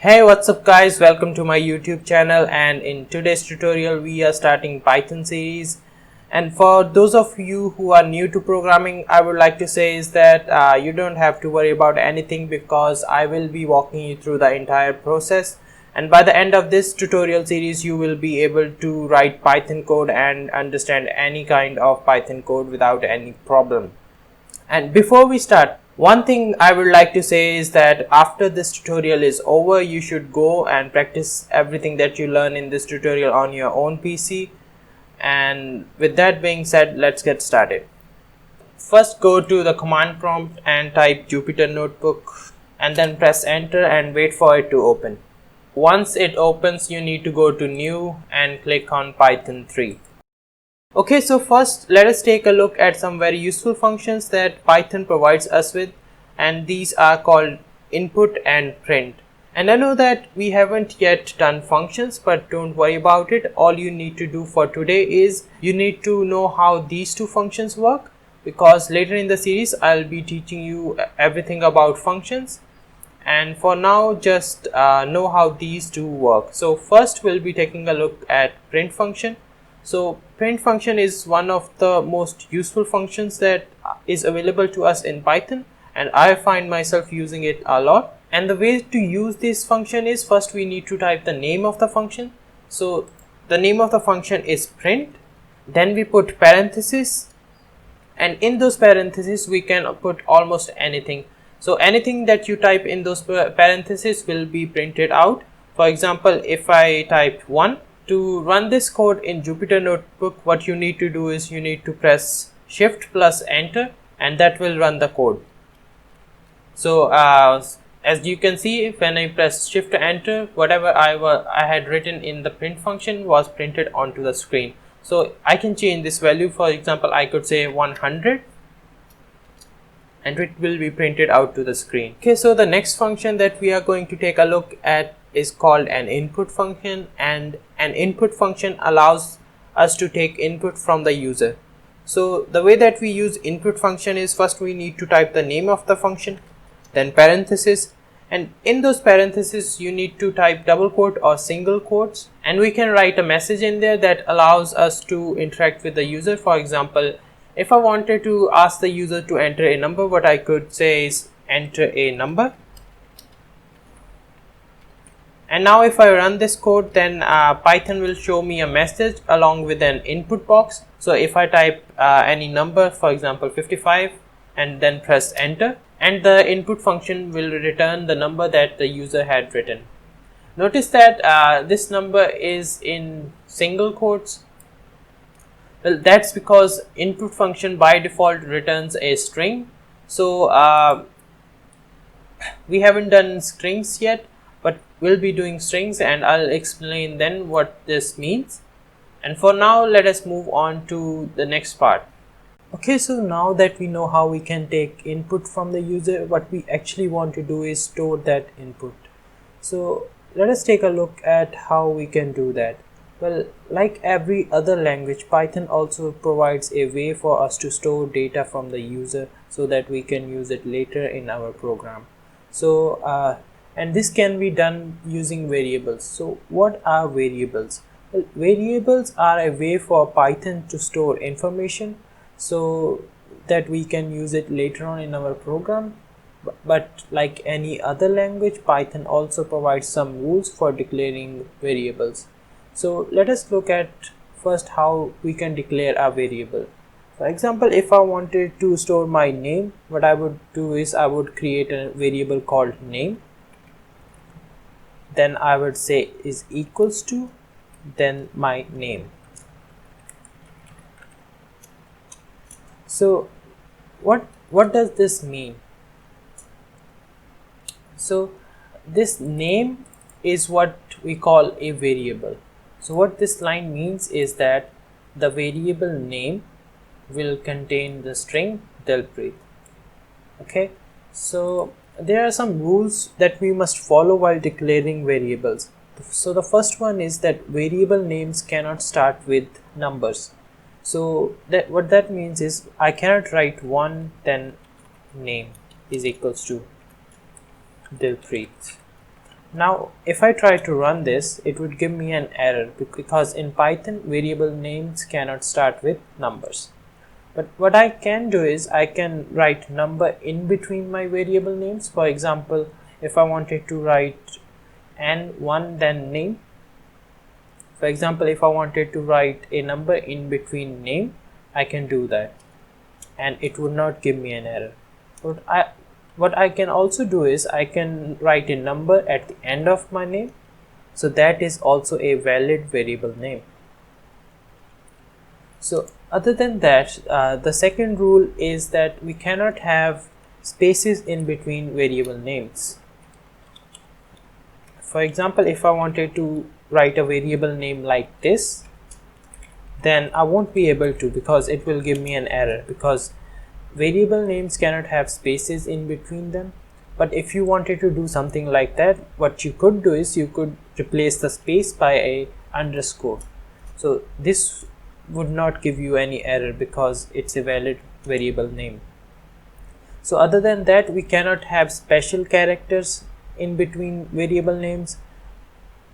Hey, what's up guys, welcome to my YouTube channel, and in today's tutorial we are starting Python series. And for those of you who are new to programming, I would like to say is that you don't have to worry about anything because I will be walking you through the entire process, and by the end of this tutorial series you will be able to write Python code and understand any kind of Python code without any problem. And before we start, one thing I would like to say is that after this tutorial is over, you should go and practice everything that you learn in this tutorial on your own PC. And with that being said, let's get started. First, go to the command prompt and type Jupyter Notebook and then press enter and wait for it to open. Once it opens, you need to go to new and click on Python 3. Okay, so first let us take a look at some very useful functions that Python provides us with, and these are called input and print. And I know that we haven't yet done functions, but don't worry about it. All you need to do for today is you need to know how these two functions work, because later in the series I'll be teaching you everything about functions, and for now just know how these two work. So first we'll be taking a look at print function. So print function is one of the most useful functions that is available to us in Python, and I find myself using it a lot. And the way to use this function is, first we need to type the name of the function. So the name of the function is print, then we put parentheses, and in those parentheses we can put almost anything. So anything that you type in those parentheses will be printed out. For example, if I type 1, to run this code in Jupyter Notebook, what you need to do is you need to press shift plus enter, and that will run the code. So as you can see, when I press shift enter, whatever I had written in the print function was printed onto the screen. So I can change this value. For example, I could say 100 and it will be printed out to the screen. Okay, so the next function that we are going to take a look at is called an input function, and an input function allows us to take input from the user. So the way that we use input function is, first we need to type the name of the function, then parentheses, and in those parentheses you need to type double quote or single quotes, and we can write a message in there that allows us to interact with the user. For example, if I wanted to ask the user to enter a number, what I could say is enter a number. And now if I run this code, then Python will show me a message along with an input box. So if I type any number, for example 55, and then press enter, and the input function will return the number that the user had written. Notice that this number is in single quotes. Well, that's because input function by default returns a string. So we haven't done strings yet, but we'll be doing strings, and I'll explain then what this means. And for now, let us move on to the next part. Okay, so now that we know how we can take input from the user, what we actually want to do is store that input. So let us take a look at how we can do that. Well, like every other language, Python also provides a way for us to store data from the user so that we can use it later in our program. So and this can be done using variables. So what are variables? Well, variables are a way for Python to store information so that we can use it later on in our program. But like any other language, Python also provides some rules for declaring variables. So let us look at first how we can declare a variable. For example, if I wanted to store my name, what I would do is I would create a variable called name. Then I would say is equals to, then my name. So what does this mean? So this name is what we call a variable. So what this line means is that the variable name will contain the string Dilpreet. Okay, so there are some rules that we must follow while declaring variables. So the first one is that variable names cannot start with numbers. So what that means is I cannot write 1 then name is equals to Dilpreet. Now if I try to run this, it would give me an error because in Python variable names cannot start with numbers. But what I can do is I can write number in between my variable names. For example, if I wanted to write n1 then name, for example, if I wanted to write a number in between name, I can do that and it would not give me an error. What I can also do is I can write a number at the end of my name, so that is also a valid variable name. So other than that, the second rule is that we cannot have spaces in between variable names. For example, if I wanted to write a variable name like this, then I won't be able to, because it will give me an error, because variable names cannot have spaces in between them. But if you wanted to do something like that, what you could do is you could replace the space by a underscore. So this would not give you any error because it's a valid variable name. So other than that, we cannot have special characters in between variable names.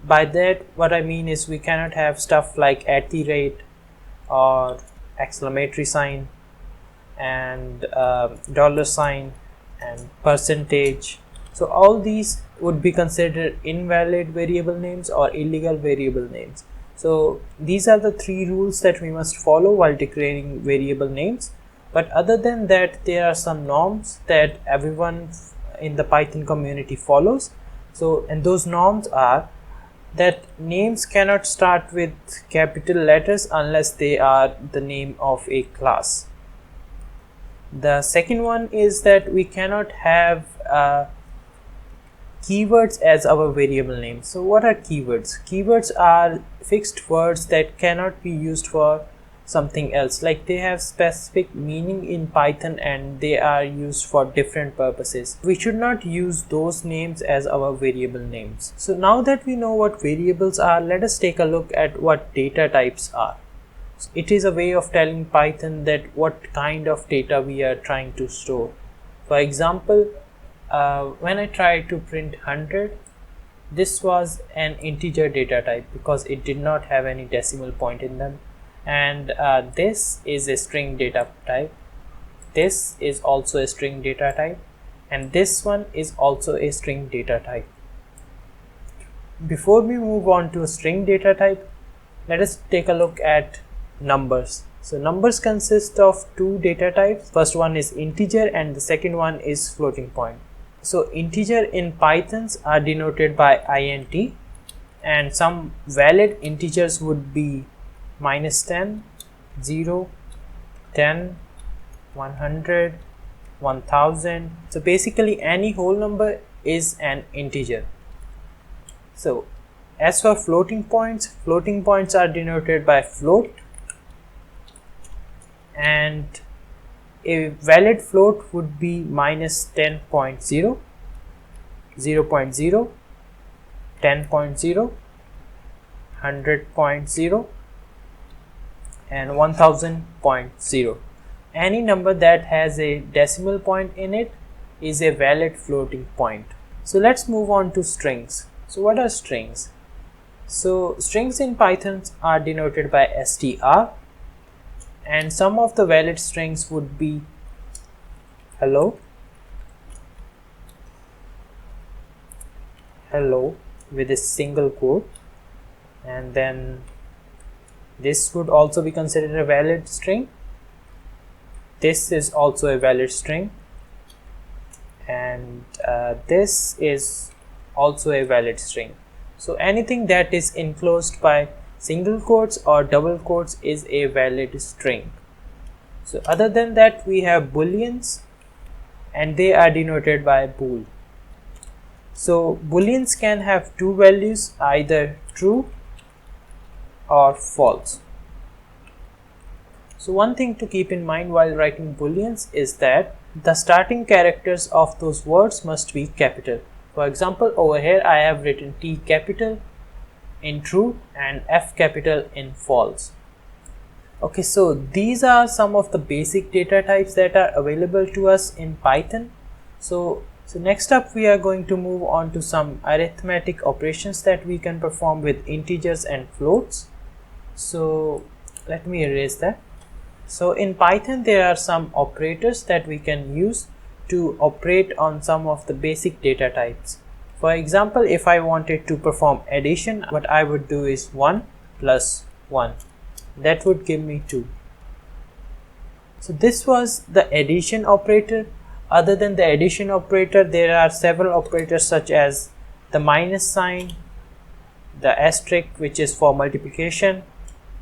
By that, what I mean is we cannot have stuff like @ or exclamatory sign and $sign and percentage. So all these would be considered invalid variable names or illegal variable names. So these are the three rules that we must follow while declaring variable names. But other than that, there are some norms that everyone in the Python community follows. So, and those norms are that names cannot start with capital letters unless they are the name of a class. The second one is that we cannot have keywords as our variable name. So what are keywords? Keywords are fixed words that cannot be used for something else, like they have specific meaning in Python and they are used for different purposes. We should not use those names as our variable names. So now that we know what variables are, let us take a look at what data types are. It is a way of telling Python that what kind of data we are trying to store. For example, when I tried to print 100, this was an integer data type because it did not have any decimal point in them. And this is a string data type, this is also a string data type, and this one is also a string data type. Before we move on to a string data type, let us take a look at numbers. So numbers consist of two data types. First one is integer and the second one is floating point. So integer in Pythons are denoted by int, and some valid integers would be -10, 0, 10, 100, 1000. So basically any whole number is an integer. So as for floating points are denoted by float, and a valid float would be -10.0, 0.0, 10.0, 100.0 and 1000.0. Any number that has a decimal point in it is a valid floating point. So let's move on to strings. So what are strings? So strings in Python are denoted by str, and some of the valid strings would be hello, hello with a single quote, and then this would also be considered a valid string. This is also a valid string, and this is also a valid string. So anything that is enclosed by single quotes or double quotes is a valid string. So other than that, we have booleans, and they are denoted by bool. So booleans can have two values, either true or false. So one thing to keep in mind while writing booleans is that the starting characters of those words must be capital. For example, over here I have written T capital in true and F capital in false. Okay, so these are some of the basic data types that are available to us in Python. So So next up we are going to move on to some arithmetic operations that we can perform with integers and floats. So let me erase that. So in Python there are some operators that we can use to operate on some of the basic data types. For example, if I wanted to perform addition, what I would do is 1 plus 1. That would give me 2. So this was the addition operator. Other than the addition operator, there are several operators such as the minus sign, the asterisk which is for multiplication,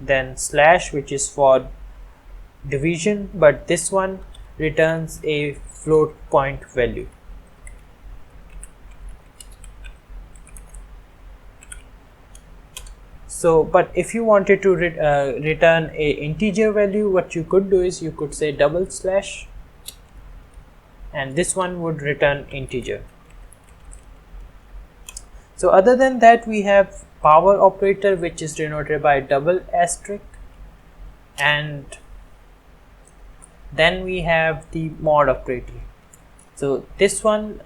then slash which is for division, but this one returns a float point value. So but if you wanted to return a integer value, what you could do is you could say double slash, and this one would return integer. So other than that, we have power operator, which is denoted by double asterisk, and then we have the mod operator. So this one,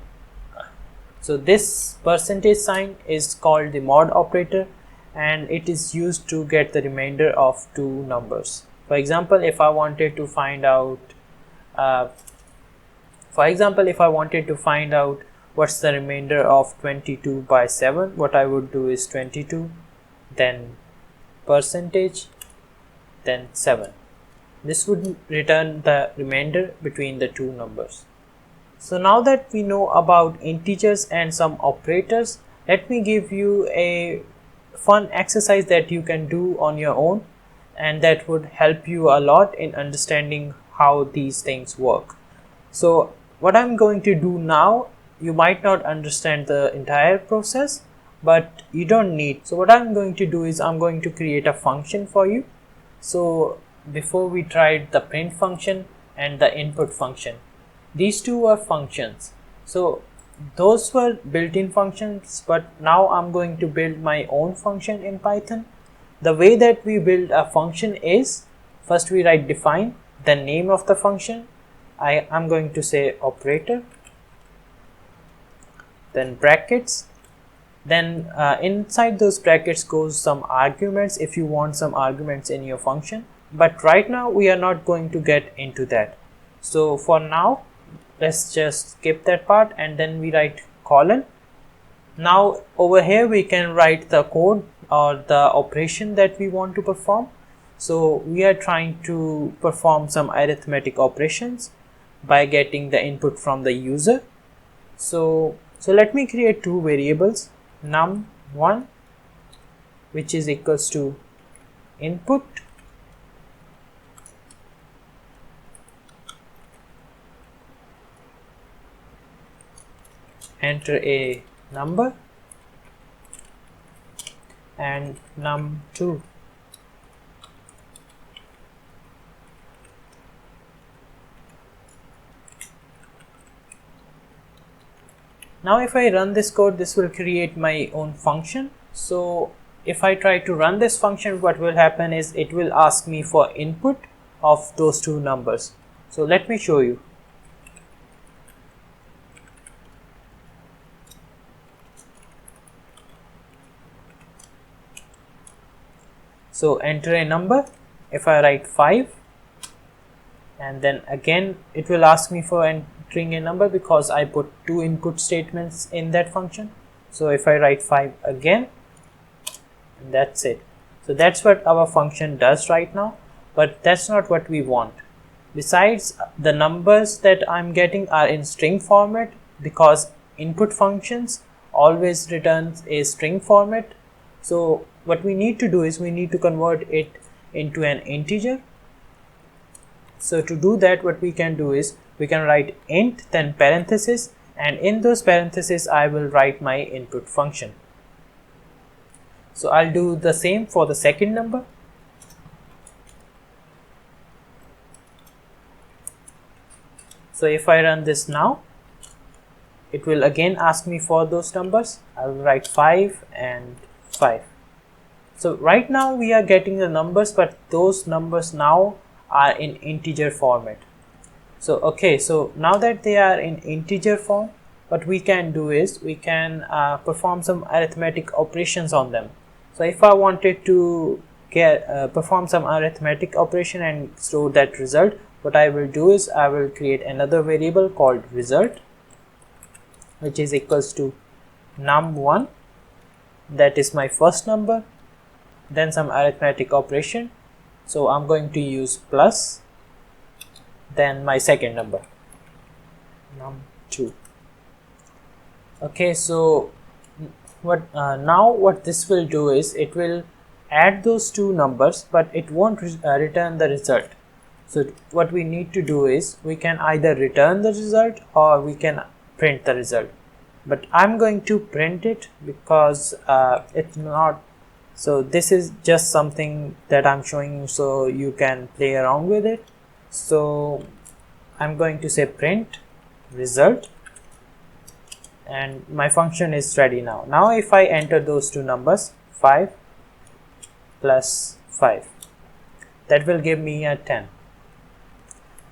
so this percentage sign is called the mod operator, and it is used to get the remainder of two numbers. For example, if I wanted to find out what's the remainder of 22 by 7, what I would do is 22, then percentage, then 7. This would return the remainder between the two numbers. So now that we know about integers and some operators, let me give you a fun exercise that you can do on your own, and that would help you a lot in understanding how these things work. So what I'm going to do now, you might not understand the entire process, but you don't need. So what I'm going to do is I'm going to create a function for you. So before we tried the print function and the input function, these two are functions. So those were built-in functions, but now I'm going to build my own function in Python. The way that we build a function is, first we write define, the name of the function. I'm going to say operator, then brackets, then inside those brackets goes some arguments if you want some arguments in your function, but right now we are not going to get into that. So for now, let's just skip that part, and then we write colon. Now over here we can write the code or the operation that we want to perform. So we are trying to perform some arithmetic operations by getting the input from the user. So let me create two variables, num1 which is equals to input, enter a number, and num2. Now if I run this code, this will create my own function. So if I try to run this function, what will happen is it will ask me for input of those two numbers. So let me show you. So enter a number. If I write 5, and then again it will ask me for entering a number because I put two input statements in that function. So if I write 5 again, and that's it. So that's what our function does right now, but that's not what we want. Besides, the numbers that I'm getting are in string format because input functions always returns a string format. So what we need to do is we need to convert it into an integer. So to do that, what we can do is we can write int, then parenthesis, and in those parentheses I will write my input function. So I'll do the same for the second number. So if I run this now, it will again ask me for those numbers. I will write 5 and 5. So right now we are getting the numbers, but those numbers now are in integer format. So okay, so now that they are in integer form, what we can do is we can perform some arithmetic operations on them. So if I wanted to perform some arithmetic operation and store that result, what I will do is I will create another variable called result, which is equals to num1, that is my first number, then some arithmetic operation. So I'm going to use plus, then my second number, num2. Okay, so what this will do is it will add those two numbers, but it won't return the result. So what we need to do is we can either return the result or we can print the result, but I'm going to print it because it's not, so this is just something that I'm showing you so you can play around with it. So I'm going to say print result, and my function is ready now. Now if I enter those two numbers, 5 plus 5, that will give me a 10.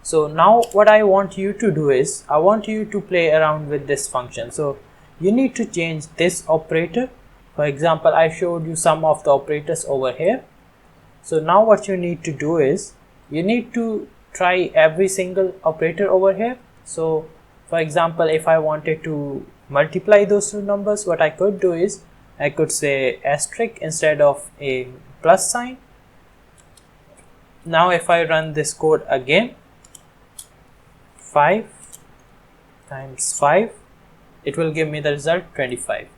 So now what I want you to do is I want you to play around with this function. So you need to change this operator. For example, I showed you some of the operators over here. So now what you need to do is you need to try every single operator over here. So for example, if I wanted to multiply those two numbers, what I could do is I could say asterisk instead of a plus sign. Now if I run this code again, 5 times 5, it will give me the result 25.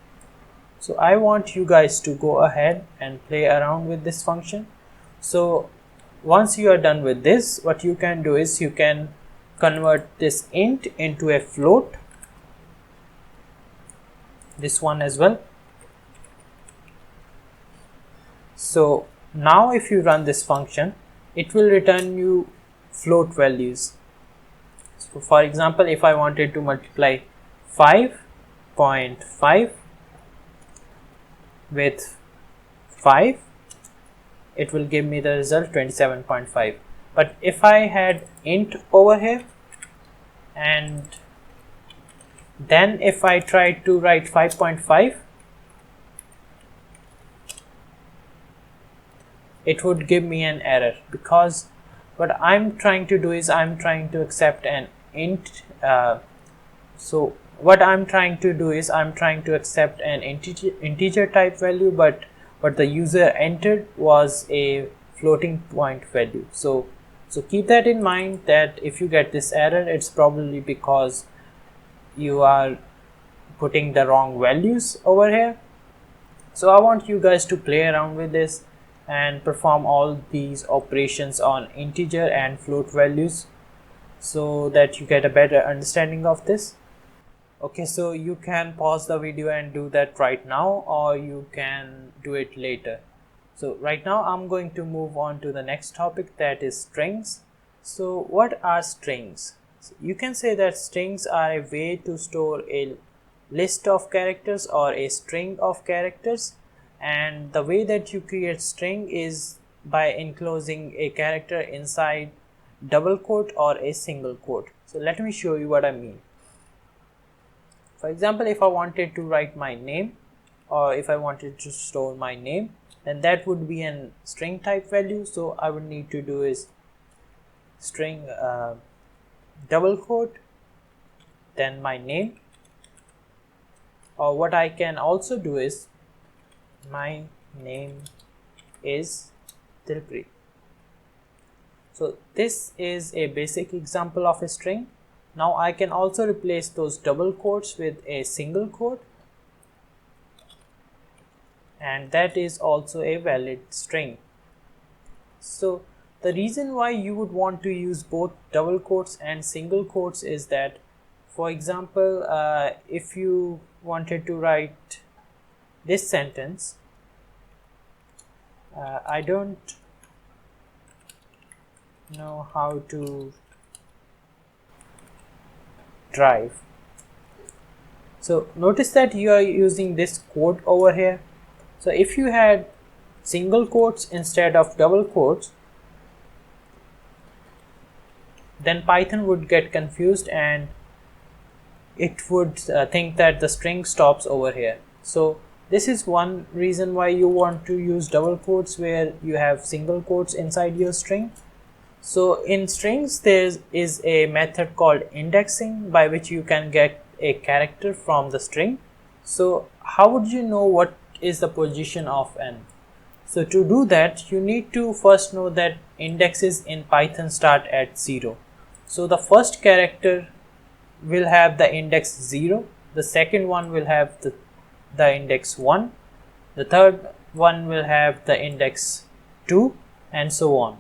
So I want you guys to go ahead and play around with this function. So once you are done with this, what you can do is you can convert this int into a float, this one as well. So now if you run this function, it will return you float values. So for example, if I wanted to multiply 5.5 with 5, it will give me the result 27.5. But if I had int over here, and then if I tried to write 5.5, it would give me an error, because what I'm trying to do is I'm trying to accept an int. So what I'm trying to do is I'm trying to accept an integer type value, but what the user entered was a floating point value. So keep that in mind, that if you get this error, it's probably because you are putting the wrong values over here. So I want you guys to play around with this and perform all these operations on integer and float values so that you get a better understanding of this. Okay, so you can pause the video and do that right now, or you can do it later. So right now I'm going to move on to the next topic, that is strings. So what are strings? So you can say that strings are a way to store a list of characters or a string of characters, and the way that you create string is by enclosing a character inside double quote or a single quote. So let me show you what I mean. For example, if I wanted to write my name, or if I wanted to store my name, then that would be an string type value. So I would need to do is string double quote, then my name, or what I can also do is my name is Dilpreet. So this is a basic example of a string. Now I can also replace those double quotes with a single quote, and that is also a valid string. So the reason why you would want to use both double quotes and single quotes is that, for example, if you wanted to write this sentence, I don't know how to drive. So notice that you are using this quote over here. So if you had single quotes instead of double quotes, then Python would get confused and it would think that the string stops over here. So this is one reason why you want to use double quotes where you have single quotes inside your string. So in strings there is a method called indexing by which you can get a character from the string. So how would you know what is the position of n? So to do that, you need to first know that indexes in Python start at 0. So the first character will have the index 0, the second one will have the index 1, the third one will have the index 2, and so on.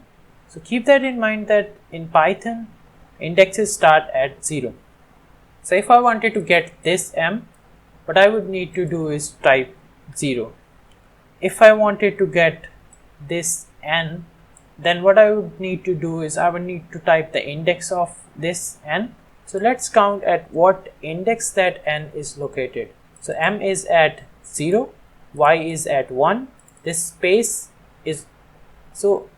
So keep that in mind that in Python indexes start at 0. So if I wanted to get this m, what I would need to do is type 0. If I wanted to get this n, then what I would need to do is I would need to type the index of this n. So let's count at what index that n is located. So m is at 0, y is at 1, this space is, so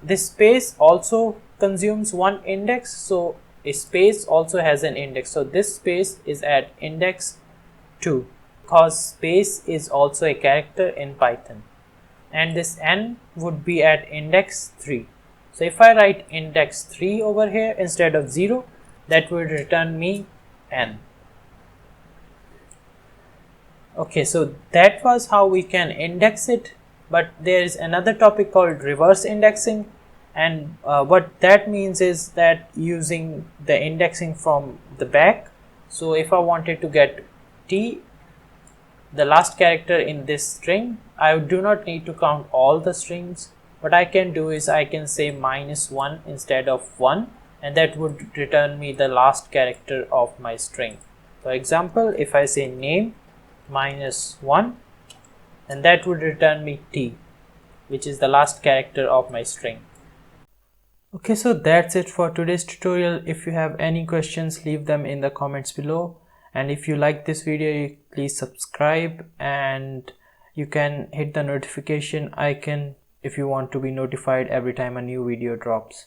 this space also consumes one index, so a space also has an index. So this space is at index 2 because space is also a character in Python, and this n would be at index 3. So if I write index 3 over here instead of 0, that would return me n. Okay, so that was how we can index it, but there is another topic called reverse indexing, and what that means is that using the indexing from the back. So if I wanted to get t, the last character in this string, I do not need to count all the strings. What I can do is I can say -1 instead of 1, and that would return me the last character of my string. For example, if I say name -1, and that would return me t, which is the last character of my string. Okay, so that's it for today's tutorial. If you have any questions, leave them in the comments below, and if you like this video, please subscribe, and you can hit the notification icon if you want to be notified every time a new video drops.